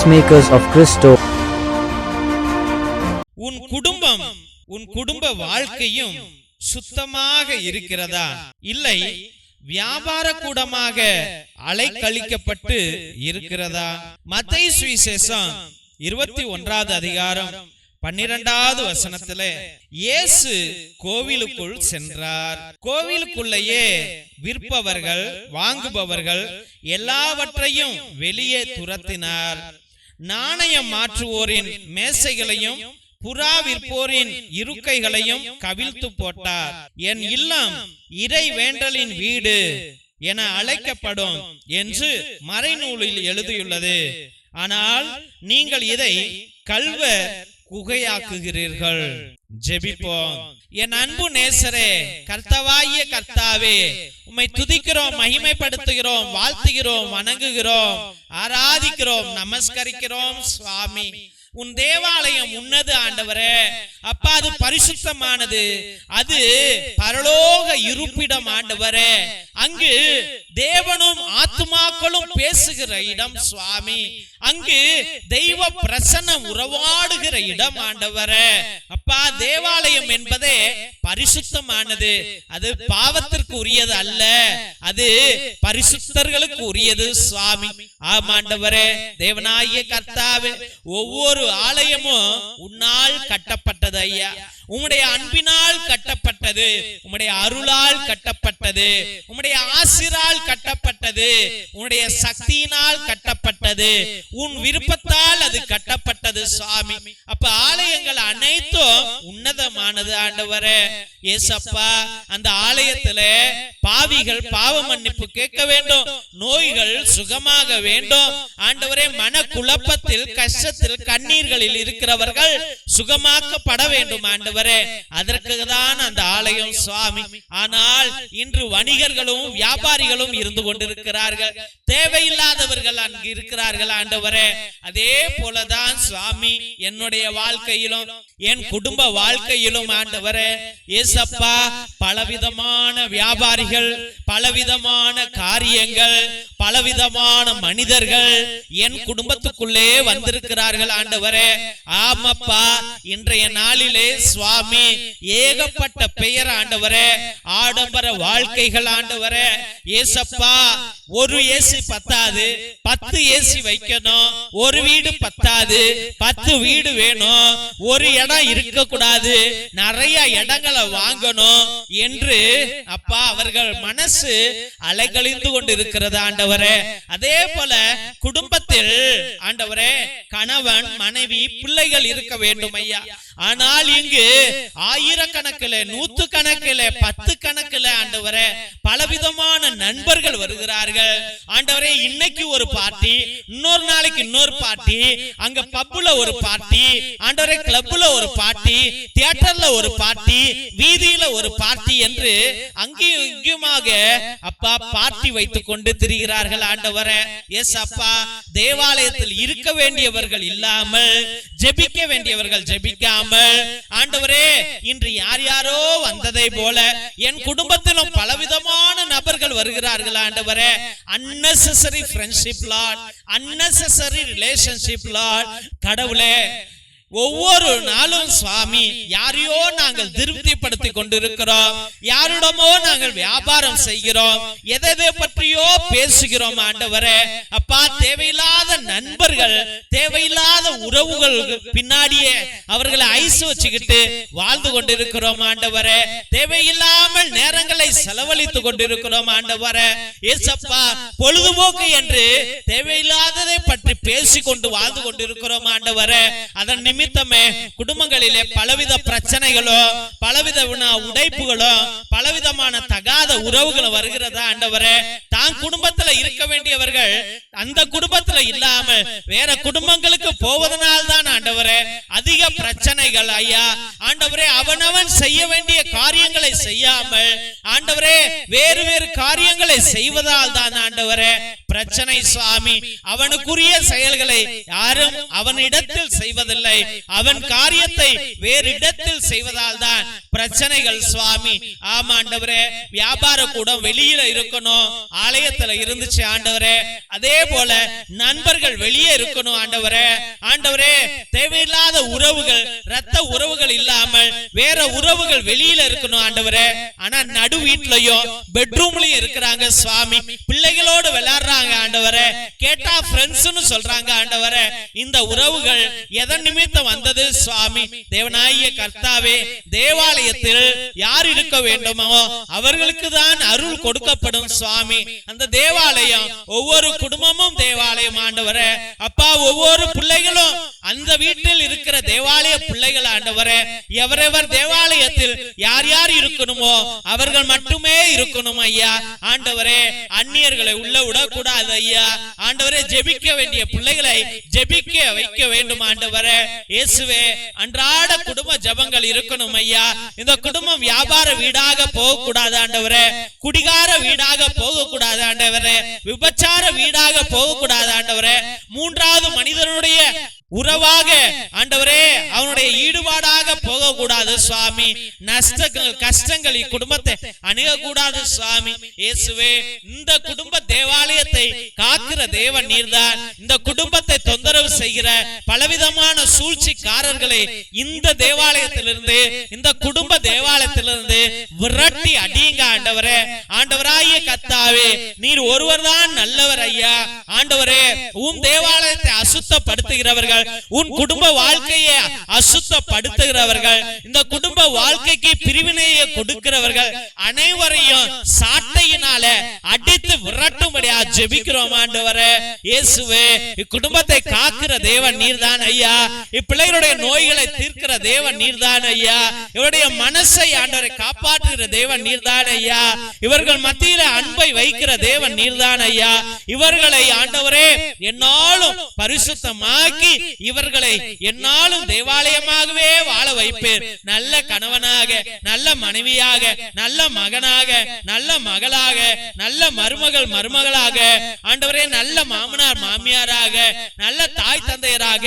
Peacemakers of Christo. உன் குடும்ப வாழ்க்கையும் சுத்தமாக இருக்கிறதா? இல்லை வியாபார கூடமாக அலைக்கழிக்கப்பட்டு இருக்கிறதா? மத்தேயு சுவிசேஷம் 21வது அதிகாரம் 12வது வசனத்திலே இயேசு கோவிலுக்குள் சென்றார். கோவிலுக்குள்ளேயே விற்பவர்கள் வாங்குபவர்கள் எல்லாவற்றையும் வெளியே துரத்தினார். நாணயம் மாற்றுவோரின் மேசைகளையும் புறா விற்போரின் இருக்கைகளையும் கவிழ்த்து போட்டார். என் இல்லம் இறை வேண்டலின் வீடு என அழைக்கப்படும் என்று மறைநூலில் எழுதியுள்ளது. ஆனால் நீங்கள் இதை கல்வ குகையாக்குகிறீர்கள். ஜெபிப்போம். என் அன்பு நேசரே, கர்த்தாவாகிய கர்த்தாவே, உம்மை துதிக்கிறோம், மகிமைப்படுத்துகிறோம், வாழ்த்துகிறோம், வணங்குகிறோம், ஆராதிக்கிறோம், நமஸ்கரிக்கிறோம். சுவாமி, உன் தேவாலயம் உன்னது ஆண்டவரே. அப்பா, அது பரிசுத்தமானது, அது பரலோக இருப்பிடம் ஆண்டவரே. அங்கு தேவனும் ஆத்துமாக்களும் பேசுகிற இடம் சுவாமி. அங்கு தெய்வ பிரசன்னம் உறவாடுகிற இடம் ஆண்டவரே. அப்பா, தேவாலயம் என்பதே பரிசுத்தமானது. அது பாவத்திற்கு உரியது அல்ல, அது பரிசுத்தர்களுக்கு உரியது சுவாமி. ஆமாண்டவரே, தேவனாகிய கர்த்தாவே, ஒவ்வொரு ஆலயமும் உன்னால் கட்டப்பட்டது ஐயா. உம்முடைய அன்பினால் கட்டப்பட்டது, உம்முடைய அருளால் கட்டப்பட்டது, உம்முடைய ஆசிரால் கட்டப்பட்டது, உம்முடைய சக்தியினால் கட்டப்பட்டது, உன் விருப்பத்தால் அது கட்டப்பட்டது சுவாமி. அப்ப ஆலயங்கள் அனைத்தும் உன்னதமானது ஆண்டவரே. ஏசப்பா, அந்த ஆலயத்துல பாவிகள் பாவ மன்னிப்பு கேட்க வேண்டும், நோய்கள் சுகமாக வேண்டும் ஆண்டவரே. மன குழப்பத்தில் கஷ்டத்தில் கண்ணீர்களில் இருக்கிறவர்கள் சுகமாக்கப்பட வேண்டும் ஆண்டவரே. அதற்கு தான் அந்த ஆலயம் சுவாமி. ஆனால் இன்று வணிகர்களும் வியாபாரிகளும் இருந்து கொண்டிருக்கிறார்கள், தேவையில்லாதவர்கள் அங்கு இருக்கிறார்கள் ஆண்டவரே. அதே போலதான் சுவாமி என்னுடைய வாழ்க்கையிலும் என் குடும்ப வாழ்க்கையிலும் ஆண்டவரே. ஏசப்பா, பலவிதமான வியாபாரிகள், பலவிதமான காரியங்கள், பலவிதமான மனிதர்கள் என் குடும்பத்துக்குள்ளே வந்திருக்கிறார்கள் ஆண்டவரே. ஆமப்பா, இன்றைய நாளிலே சுவாமி ஏகப்பட்ட பெயர் ஆண்டவரே, ஆடம்பர வாழ்க்கைகள் ஆண்டவரே. ஏசப்பா, ஒரு ஏசி பத்தாது, 10 ஏசி வைக்கணும். ஒரு வீடு பத்தாது, 10 வீடு வேணும். ஒரு இடம் இருக்க கூடாது, நிறைய இடங்களை வாங்கணும் என்று அப்பா அவர்கள் மனசு அலைகழிந்து கொண்டிருக்கிறது ஆண்டவரே. அதே போல குடும்பத்தில் ஆண்டவரே கணவன் மனைவி பிள்ளைகள் இருக்க வேண்டும் ஐயா. ஆனால் இங்கு ஆயிரக்கணக்கில், 100 கணக்கில், 10 கணக்கில் ஆண்டவரே பலவிதமான நண்பர்கள் வருகிறார்கள் ஆண்டவரே. இன்னைக்கு ஒரு பார்ட்டி, இன்னொரு நாளைக்கு இன்னொரு பார்ட்டி, அங்க பப்புல ஒரு பார்ட்டி ஆண்டவரே, கிளப்ல ஒரு பார்ட்டி, தியேட்டர்ல ஒரு பார்ட்டி, வீதியில ஒரு பார்ட்டி என்று அங்கேயும் இங்குமாக அப்பா பார்ட்டி வைத்துக் கொண்டு திரிகிறார்கள் ஆண்டவரே. எஸ் அப்பா, தேவாலயத்தில் இருக்க வேண்டியவர்கள் இல்லாமல், ஜெபிக்க வேண்டியவர்கள் ஜெபிக்காமல் ஆண்டவரே, இன்று யார் யாரோ வந்ததை போல என் குடும்பத்திலும் பலவிதமான நபர்கள் வருகிறார்கள் ஆண்டவரே. unnecessary friendship lord, unnecessary relationship lord. கடவுளே, ஒவ்வொரு நாளும் சுவாமி யாரையோ நாங்கள் திருப்திப்படுத்திக் கொண்டிருக்கிறோம், யாரிடமோ நாங்கள் வியாபாரம் செய்கிறோம், எதை பற்றியோ பேசுகிறோம் ஆண்டவரே. அப்பா, தேவையில்லாத நண்பர்கள், தேவையில்லாத உறவுகள் பின்னாடியே அவர்களை ஐஸ் வச்சுக்கிட்டு வாழ்ந்து கொண்டிருக்கிறோம் ஆண்டவரே. தேவையில்லாமல் நேரங்களை செலவழித்துக் கொண்டிருக்கிறோம் ஆண்டவரே. ஏசப்பா, பொழுதுபோக்கு என்று தேவையில்லாததை பற்றி பேசிக்கொண்டு வாழ்ந்து கொண்டிருக்கிறோம் ஆண்டவரே. அதன் நிமித்தமே குடும்பங்களிலே பலவித பிரச்சனைகளோ, பலவித உடைப்புகளோ, பலவிதமான தகாத உறவுகளும் வருகிறதா ஆண்டவரே. தான் குடும்பத்துல இருக்க வேண்டியவர்கள் அந்த குடும்பத்துல இல்லாமல் வேற குடும்பங்களுக்கு போவதனால் தான் ஆண்டவரே அதிக பிரச்சனைகள் ஐயா. ஆண்டவரே, அவனவன் செய்ய வேண்டிய காரியங்களை செய்யாமல் ஆண்டவரே வேறு வேறு காரியங்களை செய்வதால் தான் ஆண்டவரே பிரச்சனை சுவாமி. அவனுக்குரிய செயல்களை யாரும் அவனிடத்தில் செய்வதில்லை, அவன் காரியத்தை வேறு இடத்தில் செய்வதால் தான் பிரச்சனைகள் சுவாமி. ஆமா ஆண்டவரே, வியாபார கூடம் வெளியில இருக்கணும், ஆலயத்துல இருந்துச்சு ஆண்டவரே. அதே போல நண்பர்கள் வெளியே இருக்கணும் ஆண்டவரே. ஆண்டவரே, தேவையில்லாத உறவுகள், இரத்த உறவுகள் இல்லாமல் வேற உறவுகள் வெளியில இருக்கணும் ஆண்டவரே. ஆனா நடு வீட்லயும் பெட்ரூம்லயும் இருக்கிறாங்க சுவாமி, பிள்ளைகளோடு விளையாடுறாங்க ஆண்டவரே, கேட்டா ஃப்ரெண்ட்ஸ்னு சொல்றாங்க ஆண்டவரே. இந்த உறவுகள் எதன் நிமித்தம் வந்தது சுவாமி? தேவனாகிய கர்த்தாவே, தேவாலயத்தில் யார் இருக்க வேண்டுமோ அவர்களுக்கு தான் அருள் கொடுக்கப்படும் சுவாமி. அந்த தேவாலயம் ஒவ்வொரு குடும்பமும் தேவாலயம் ஆண்டவரே. அப்பா, ஒவ்வொரு பிள்ளைகளும் அந்த வீட்டில் இருக்கிற தேவாலய பிள்ளைகள் ஆண்டவரே. எவரெவர் தேவாலயத்தில் யார் யார் இருக்கணுமோ அவர்கள் மட்டுமே இருக்கணும் ஐயா. ஆண்டவரே, அந்நியர்களை உள்ள விடக்கூடாது ஐயா. ஆண்டவரே, ஜெபிக்க வேண்டிய பிள்ளைகளை ஜெபிக்க வைக்க வேண்டும் ஆண்டவரே. இயேசுவே, அன்றாட குடும்ப ஜெபங்கள் இருக்கணும் ஐயா. இந்த குடும்பம் வியாபார வீடாக போகக்கூடாது ஆண்டவரே, குடிகார வீடாக போகக்கூடாது ஆண்டவரே, விபச்சார வீடாக போகக்கூடாது ஆண்டவரே, மூன்றாவது மனிதனுடைய உறவாக ஆண்டவரே அவனுடைய ஈடுபாடாக போகக்கூடாது சுவாமி. நஷ்டங்கள், கஷ்டங்கள் குடும்பத்தை அணுகக்கூடாது சுவாமி. இயேசுவே, இந்த குடும்ப தேவாலயத்தை காக்கிற தேவன் நீர்தான். இந்த குடும்பத்தை தொந்தரவு செய்கிற பலவிதமான சூழ்ச்சிக்காரர்களை இந்த தேவாலயத்திலிருந்து, இந்த குடும்ப தேவாலயத்திலிருந்து விரட்டி அடியுங்க ஆண்டவரே. ஆண்டவராகிய கர்த்தாவே, நீர் ஒருவர் தான் நல்லவர் ஐயா. ஆண்டவரே, உன் தேவாலயத்தை அசுத்தப்படுத்துகிறவர்கள், உன் குடும்ப வாழ்க்கையை அசுத்தப்படுத்துகிறவர்கள், இந்த குடும்ப வாழ்க்கைக்கு பிரிவினையை கொடுக்கிறவர்கள் அனைவரையும் சாட்டையினால அடித்து விரட்டும்படியா ஜெபிக்கிறோம் ஆண்டவரே. இயேசுவே, இக்குடும்பத்தை காக்கிற தேவன் நீர்தான் ஐயா. இப்பிள்ளைகளுடைய நோய்களை தீர்க்கிற தேவன் நீர்தான் ஐயா. இவருடைய மனசை ஆண்டவரை காப்பாற்றுகிற தேவன் நீர்தான் ஐயா. இவர்கள் மத்தியில அன்பை வைக்கிற தேவன் நீர்தான் ஐயா. இவர்களை ஆண்டவரே என்னாலும் பரிசுத்தமாக்கி இவர்களை என்னாலும் தேவாலயமாகவே வாழ வைப்பேன். நல்ல கணவனாக, நல்ல மனைவியாக, நல்ல மகனாக, நல்ல மகளாக, நல்ல மருமகளாக, ஆண்டவரே நல்ல மாமனார் மாமியாராக, நல்ல தாய் தந்தையராக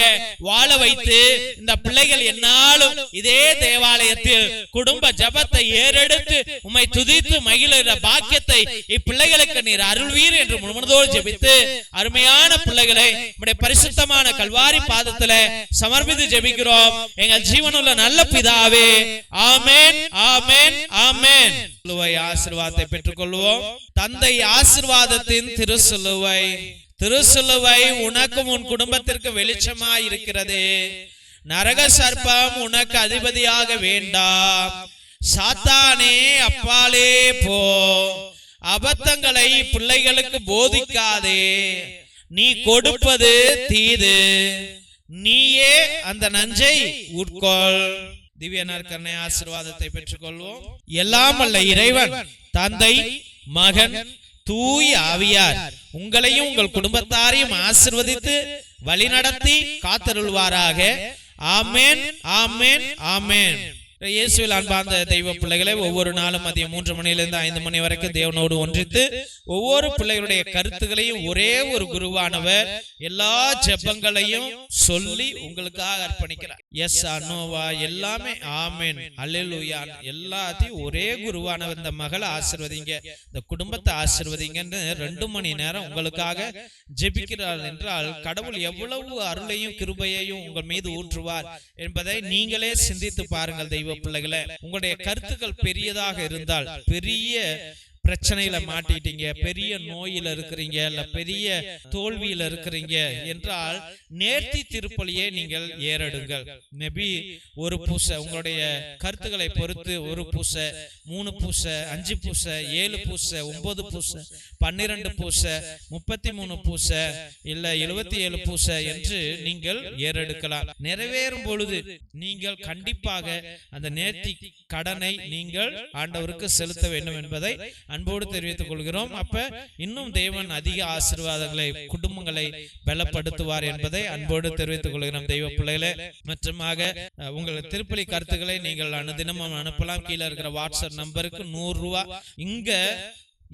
வாழ வைத்து இந்த பிள்ளைகள் என்னாலும் இதே தேவாலயத்தில் குடும்ப ஜபத்தை ஏறெடுத்து உம்மை துதித்து மகிழுகிற பாக்கியத்தை இப்பிள்ளைகளுக்கு நீர் அருள்வீர் என்று முழுமனதோடு ஜெபித்து அருமையான பிள்ளைகளை உம்முடைய பரிசுத்தமான கல்வாரி பாதத்துல சமர்ப்பித்து ஜெபிக்கிறோம் எங்கள் ஜீவனுள்ள நல்ல பிதாவே. ஆமென், ஆமென், ஆமென். சிலுவை ஆசீர்வாதத்தை பெற்றுக் கொள்வோம். தந்தை ஆசீர்வாதத்தின் திருசிலுவை, திருசிலுவை உனக்கும் உன் குடும்பத்திற்கு வெளிச்சமாய் இருக்கிறது. நரக சர்ப்பம் உனக்கு அதிபதியாக வேண்டாம். சாத்தானே அப்பாலே போ. அபத்தங்களை பிள்ளைகளுக்கு போதிக்காதே. நீ கொடுப்பது தீது, நீயே அந்த நஞ்சை உட்கொள். திவ்ய நற்கருணை ஆசீர்வாதத்தை பெற்றுக் கொள்வோம். எல்லாம் வல்ல இறைவன் தந்தை, மகன், தூய ஆவியார் உங்களையும் உங்கள் குடும்பத்தாரையும் ஆசீர்வதித்து வழிநடத்தி காத்தருள்வாராக. ஆமென், ஆமென், ஆமென். இயேசுவில் அன்பார்ந்த தெய்வ பிள்ளைகளை, ஒவ்வொரு நாளும் மதியம் 3 மணியிலிருந்து 5 மணி வரைக்கும் தேவனோடு ஒன்றித்து ஒவ்வொரு பிள்ளைகளுடைய கருத்துக்களையும் ஒரே ஒரு குருவானவர் எல்லா ஜெபங்களையும் சொல்லி உங்களுக்காக அர்ப்பணிக்கிறார். எஸ் அனோவா எல்லாமே ஆமென் அல்லேலூயா எல்லாத்தையும் ஒரே குருவானவர் இந்த மகளை ஆசீர்வதிங்க, இந்த குடும்பத்தை ஆசீர்வதிங்கன்னு 2 மணி நேரம் உங்களுக்காக ஜெபிக்கிறார் என்றால் கடவுள் எவ்வளவு அருளையும் கிருபையையும் உங்கள் மீது ஊற்றுவார் என்பதை நீங்களே சிந்தித்து பாருங்கள். தெய்வ பிள்ளைகளே, உங்களுடைய கருத்துக்கள் பெரியதாக இருந்தால், பெரிய பிரச்சனையில மாட்டிட்டீங்க, பெரிய நோயில இருக்கிறீங்க, இல்ல பெரிய தோல்வியில இருக்கிறீங்க என்றால் நேர்த்தி திருப்பலியை நீங்கள் ஏறெடுங்கள். நபி ஒரு பூசை, உங்களுடைய கருத்துக்களை பொறுத்து 1 பூசை, 3 பூசை, 5 பூசை, 7 பூசை, 9 பூசை, 12 பூசை, 33 பூசை, இல்ல 77 பூசை என்று நீங்கள் ஏறெடுக்கலாம். நிறைவேறும் பொழுது நீங்கள் கண்டிப்பாக அந்த நேர்த்தி கடனை நீங்கள் ஆண்டவருக்கு செலுத்த வேண்டும் என்பதை அன்போடு தெரிவித்துக் கொள்கிறோம். அப்ப இன்னும் தேவன் அதிக ஆசீர்வாதங்களை, குடும்பங்களை பலப்படுத்துவார் என்பதை அன்போடு தெரிவித்துக் கொள்கிறோம். தெய்வ பிள்ளைகளே, மற்றுமாக உங்கள் திருப்பலி கருத்துக்களை நீங்கள் அனுதினமும் அனுப்பலாம். கீழே இருக்கிற வாட்ஸ்அப் நம்பருக்கு 100 ரூபாய். இங்க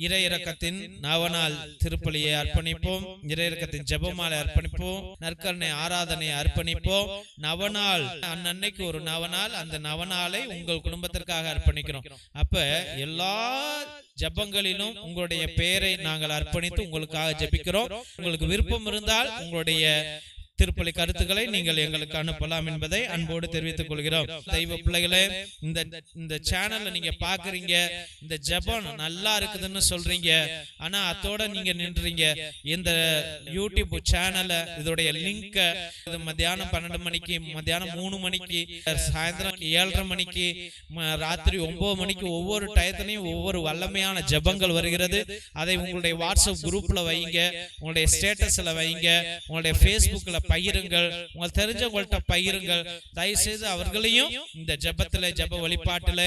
இறையிறக்கத்தின் நவநாள் திருப்பலியை அர்ப்பணிப்போம். இறையிறக்கத்தின் ஜெபமாலை அர்ப்பணிப்போம். நற்கருணை ஆராதனை அர்ப்பணிப்போம். நவநாள் அன்னைக்கு ஒரு நவநாள், அந்த நவநாளை உங்கள் குடும்பத்திற்காக அர்ப்பணிக்கிறோம். அப்ப எல்லா ஜெபங்களிலும் உங்களுடைய பெயரை நாங்கள் அர்ப்பணித்து உங்களுக்காக ஜெபிக்கிறோம். உங்களுக்கு விருப்பம் இருந்தால் உங்களுடைய திருப்பலி கருத்துக்களை நீங்கள் எங்களுக்கு அனுப்பலாம் என்பதை அன்போடு தெரிவித்துக் கொள்கிறோம். தெய்வ பிள்ளைகளே, இந்த சேனல்ல நீங்க பாக்குறீங்க, இந்த ஜெபம் நல்லா இருக்குதுன்னு சொல்றீங்க, ஆனா அதோட நீங்க நின்றீங்க. இந்த யூடியூப் சேனல்ல இதோடைய லிங்க் மத்தியானம் 12 மணிக்கு, மத்தியானம் 3 மணிக்கு, சாயந்தரம் 7:30 மணிக்கு, ராத்திரி 9 மணிக்கு ஒவ்வொரு டயத்திலையும் ஒவ்வொரு வல்லமையான ஜெபங்கள் வருகிறது. அதை உங்களுடைய வாட்ஸ்அப் குரூப்ல வைங்க, உங்களுடைய ஸ்டேட்டஸ்ல வைங்க, உங்களுடைய ஃபேஸ்புக்ல பகிருங்கள், உங்களுக்கு தெரிஞ்சவங்கள்ட்ட பகிருங்கள். தயவு செய்து அவர்களையும் இந்த ஜெபத்துல, ஜெப வழிபாட்டுல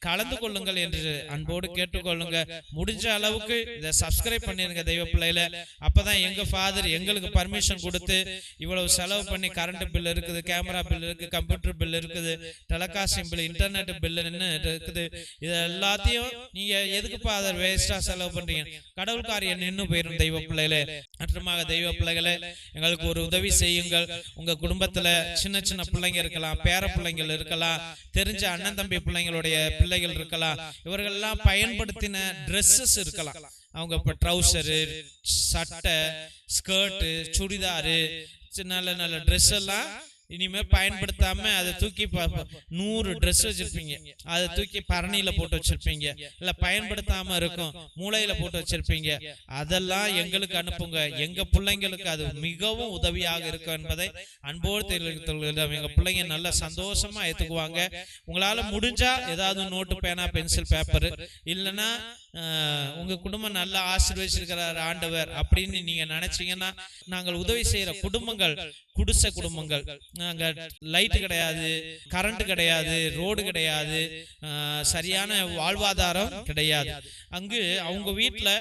கலந்து கொள்ளுங்கள் என்று அன்போடு கேட்டுக்கொள்ளுங்க. முடிஞ்ச அளவுக்கு இதை சப்ஸ்கிரைப் பண்ணிருங்க தெய்வ பிள்ளையில. அப்பதான் எங்க ஃபாதர் எங்களுக்கு பர்மிஷன் கொடுத்து இவ்வளவு செலவு பண்ணி, கரண்ட் பில் இருக்குது, கேமரா பில் இருக்கு, கம்ப்யூட்டர் பில் இருக்குது, டெலிகாஸ்டிங் பில், இன்டர்நெட் பில் இருக்குது. இது எல்லாத்தையும் நீங்க எதுக்கு ஃபாதர் வேஸ்டா செலவு பண்றீங்க? கடவுள் காரியம் நின்னு போயிரும் தெய்வ பிள்ளைகளே. மற்றமாக தெய்வ பிள்ளைகளே, எங்களுக்கு ஒரு உதவி செய்யுங்கள். உங்க குடும்பத்துல சின்ன சின்ன பிள்ளைங்க இருக்கலாம், பேர பிள்ளைங்கள் இருக்கலாம், தெரிஞ்ச அண்ணன் தம்பி பிள்ளைங்களுடைய பிள்ளைகள் இருக்கலாம். இவர்கள் எல்லாம் பயன்படுத்தின ட்ரெஸ்ஸஸ் இருக்கலாம். அவங்க இப்ப ட்ரௌசரு, சட்டை, ஸ்கர்ட்டு, சுடிதாரு, நல்ல நல்ல ட்ரெஸ் எல்லாம் இனிமே பயன்படுத்தாம அதை தூக்கி 100 ட்ரெஸ் வச்சிருப்பீங்க, அதை தூக்கி பரணியில போட்டு வச்சிருப்பீங்க, இல்ல பயன்படுத்தாம இருக்கும் மூளையில போட்டு வச்சிருப்பீங்க. அதெல்லாம் எங்களுக்கு அனுப்புங்க. எங்க பிள்ளைங்களுக்கு அது மிகவும் உதவியாக இருக்கும் என்பதை அன்போடு தெரிவித்துள்ளோம். எங்க பிள்ளைங்க நல்ல சந்தோஷமா ஏத்துக்குவாங்க. உங்களால முடிஞ்சா ஏதாவது நோட்டு, பேனா, பென்சில், பேப்பர், இல்லைன்னா உங்க குடும்பம் நல்லா ஆசீர்வதிச்சிருக்கிறார் ஆண்டவர் அப்படின்னு நீங்க நினைச்சீங்கன்னா, நாங்கள் உதவி செய்யற குடும்பங்கள் குடிசை குடும்பங்கள், நாங்க லைட் கிடையாது, கரண்ட் கிடையாது, ரோடு கிடையாது, சரியான வாழ்வாதாரம் கிடையாது. அங்கு அவங்க வீட்டுல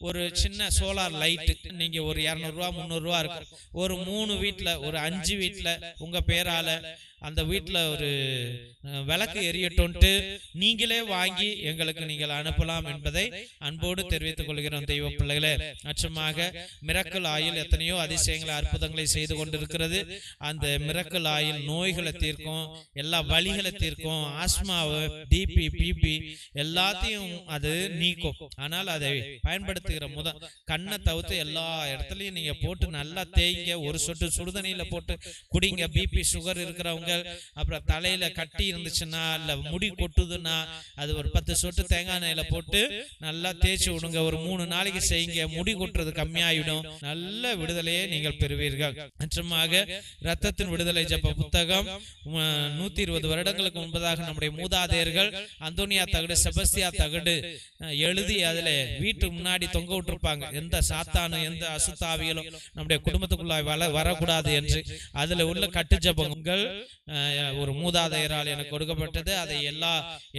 ஒரு சின்ன சோலார் லைட் நீங்க ஒரு 200 ரூபா 300 ரூபா இருக்கும். ஒரு 3 வீட்டுல, ஒரு 5 வீட்டுல உங்க பேரால அந்த வீட்டுல ஒரு விளக்கு எரியட்டும்ட்டு நீங்களே வாங்கி எங்களுக்கு நீங்கள் அனுப்பலாம் என்பதை அன்போடு தெரிவித்துக் கொள்கிறோம் தெய்வ பிள்ளைகளே. அச்சமாக மிரக்கல் ஆயில் எத்தனையோ அதிசயங்களை, அற்புதங்களை செய்து கொண்டிருக்கிறது. அந்த மிரக்கல் ஆயில் நோய்களை தீர்க்கும், எல்லா வலிகளை தீர்க்கும், ஆஸ்மாவை, டிபி, பிபி எல்லாத்தையும் அது நீக்கும். ஆனால் அதை பயன்படுத்துகிற கண்ணை தவிர்த்து எல்லா இடத்துலயும் நீங்க போட்டு நல்லா தேய்ங்க. ஒரு சொட்டு சுடுதண்ணியில போட்டு குடிங்க. பிபி, சுகர் இருக்கிறவங்க, அப்புறம் தலையில கட்டி இருந்துச்சுன்னா, இல்ல முடி கொட்டுதுன்னா, அது ஒரு 10 சொட்டு தேங்காய் எண்ணெயில போட்டு நல்லா தேய்ச்சி விடுங்க. ஒரு 3 நாளைக்கு செய்யுங்க. முடி கொட்டுறது கம்மியாயிடும். நல்ல விடுதலையை நீங்கள் பெறுவீர்கள். மற்றும் இரத்தத்தின் விடுதலை ஜெப புத்தகம் 120 வருடங்களுக்கு முன்பதாக நம்முடைய மூதாதையர்கள் அந்தோனியா தகடு, செபஸ்தியா தகடு எழுதி அதுல வீட்டு முன்னாடி தொங்க விட்டுருப்பாங்க. எந்த சாத்தானும் எந்த அசுத்தாவிகளும் நம்முடைய குடும்பத்துக்குள்ளாய் வரக்கூடாது என்று. அதுல உள்ள கட்டு ஜெபங்கள் ஒரு மூதாதையரால் எனக்கு கொடுக்கப்பட்டது. அதை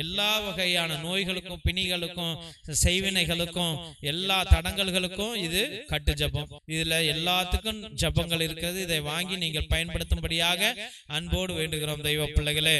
எல்லா வகையான நோய்களுக்கும், பிணிகளுக்கும், செய்வினைகளுக்கும், எல்லா தடங்கல்களுக்கும் இது கட்டு ஜெபம். இதுல எல்லாத்துக்கும் ஜெபங்கள் இருக்கிறது. இதை வாங்கி நீங்கள் பயன்படுத்தும்படியாக அன்போடு வேண்டுகிறோம் தெய்வ பிள்ளைகளே.